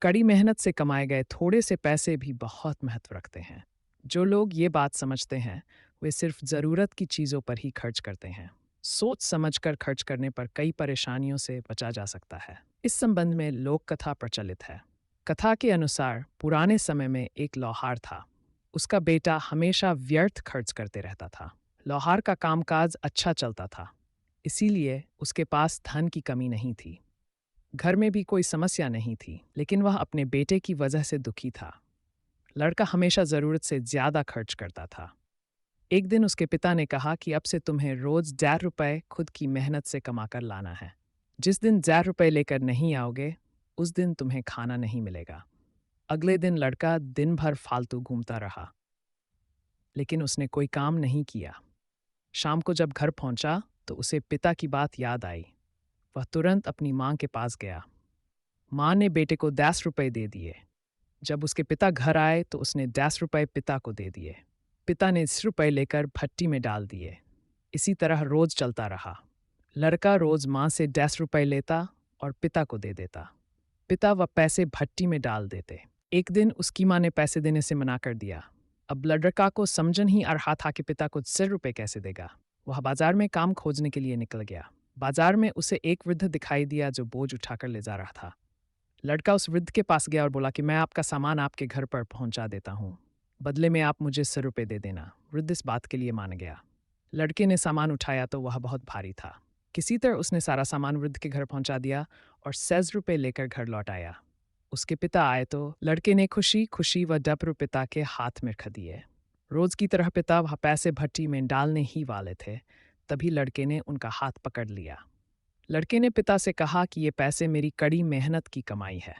कड़ी मेहनत से कमाए गए थोड़े से पैसे भी बहुत महत्व रखते हैं। जो लोग ये बात समझते हैं, वे सिर्फ ज़रूरत की चीज़ों पर ही खर्च करते हैं। सोच समझकर खर्च करने पर कई परेशानियों से बचा जा सकता है। इस संबंध में लोक कथा प्रचलित है। कथा के अनुसार पुराने समय में एक लोहार था। उसका बेटा हमेशा व्यर्थ खर्च करते रहता था। लोहार का कामकाज अच्छा चलता था, इसीलिए उसके पास धन की कमी नहीं थी। घर में भी कोई समस्या नहीं थी, लेकिन वह अपने बेटे की वजह से दुखी था। लड़का हमेशा ज़रूरत से ज़्यादा खर्च करता था। एक दिन उसके पिता ने कहा कि अब से तुम्हें रोज़ 1,000 रुपए खुद की मेहनत से कमाकर लाना है। जिस दिन 1,000 रुपए लेकर नहीं आओगे, उस दिन तुम्हें खाना नहीं मिलेगा। अगले दिन लड़का दिन भर फालतू घूमता रहा, लेकिन उसने कोई काम नहीं किया। शाम को जब घर पहुंचा, तो उसे पिता की बात याद आई। वह तुरंत अपनी माँ के पास गया। माँ ने बेटे को 10 रुपए दे दिए। जब उसके पिता घर आए तो उसने 10 रुपए पिता को दे दिए। पिता ने 10 रुपए लेकर भट्टी में डाल दिए। इसी तरह रोज चलता रहा। लड़का रोज माँ से 10 रुपए लेता और पिता को दे देता। पिता वह पैसे भट्टी में डाल देते। एक दिन उसकी माँ ने पैसे देने से मना कर दिया। अब लड़का को समझन ही आ रहा था कि पिता को 1,000 रुपए कैसे देगा। वह बाजार में काम खोजने के लिए निकल गया। बाजार में उसे एक वृद्ध दिखाई दिया जो बोझ उठाकर ले जा रहा था। लड़का उस वृद्ध के पास गया और बोला कि मैं आपका सामान आपके घर पर पहुंचा देता हूँ। बदले में आप मुझे 100 रुपये दे देना। वृद्ध इस बात के लिए मान गया। लड़के ने सामान उठाया तो वह बहुत भारी था। किसी तरह उसने सारा सामान वृद्ध के घर पहुंचा दिया और 100 रुपये लेकर घर लौट आया। उसके पिता आए तो लड़के ने खुशी खुशी वह डब्बू पिता के हाथ में रख दिए। रोज की तरह पिता वह पैसे भट्टी में डालने ही वाले थे, तभी लड़के ने उनका हाथ पकड़ लिया। लड़के ने पिता से कहा कि ये पैसे मेरी कड़ी मेहनत की कमाई है,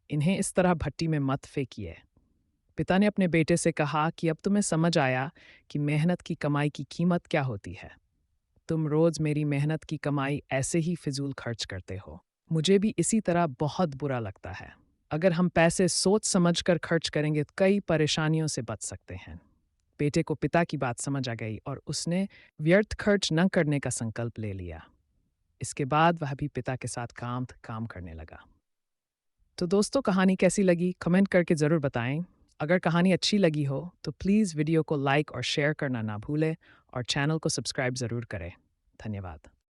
इन्हें इस तरह भट्टी में मत फेंकिए। पिता ने अपने बेटे से कहा कि अब तुम्हें समझ आया कि मेहनत की कमाई की कीमत क्या होती है। तुम रोज मेरी मेहनत की कमाई ऐसे ही फिजूल खर्च करते हो। मुझे भी इसी तरह बहुत बुरा लगता है। अगर हम पैसे सोच समझकर खर्च करेंगे तो कई परेशानियों से बच सकते हैं। बेटे को पिता की बात समझ आ गई और उसने व्यर्थ खर्च न करने का संकल्प ले लिया। इसके बाद वह भी पिता के साथ काम करने लगा। तो दोस्तों, कहानी कैसी लगी कमेंट करके ज़रूर बताएं। अगर कहानी अच्छी लगी हो तो प्लीज़ वीडियो को लाइक और शेयर करना ना भूलें और चैनल को सब्सक्राइब ज़रूर करें। धन्यवाद।